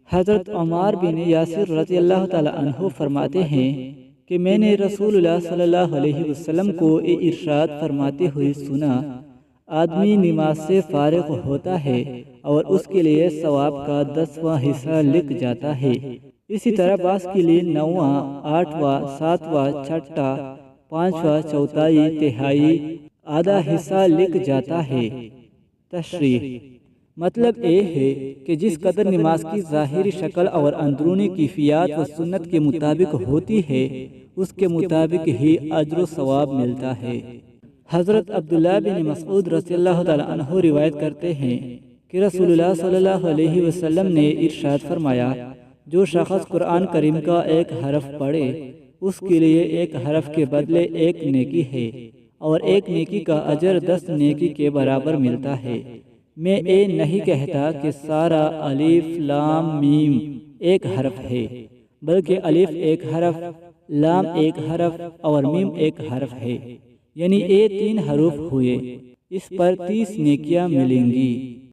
حضرت عمار بن یاسر رضی اللہ تعالی عنہ فرماتے ہیں کہ میں نے رسول اللہ صلی اللہ علیہ وسلم کو یہ ارشاد فرماتے ہوئے سنا، آدمی نماز سے فارغ ہوتا ہے اور اس کے لیے ثواب کا 10واں حصہ لکھ جاتا ہے، اسی طرح بعض کے لیے 9واں، 8واں، 7واں، چھٹا، 5واں، چوتھائی، تہائی، آدھا حصہ لکھ جاتا ہے۔ تشریح: مطلب یہ ہے کہ جس قدر نماز کی ظاہری شکل اور اندرونی کیفیات و سنت کے مطابق ہوتی ہے، اس کے مطابق ہی اجر و ثواب ملتا ہے۔ حضرت عبداللہ بن مسعود رضی اللہ تعالی عنہ روایت کرتے ہیں کہ رسول اللہ صلی اللہ علیہ وسلم نے ارشاد فرمایا، جو شخص قرآن کریم کا ایک حرف پڑھے، اس کے لیے ایک حرف کے بدلے ایک نیکی ہے، اور ایک نیکی کا اجر 10 نیکی کے برابر ملتا ہے۔ میں یہ نہیں کہتا کہ سارا الف لام میم ایک حرف ہے، بلکہ الف ایک حرف، لام ایک حرف اور میم ایک حرف ہے، یعنی یہ 3 حروف ہوئے، اس پر 30 نیکیاں ملیں گی۔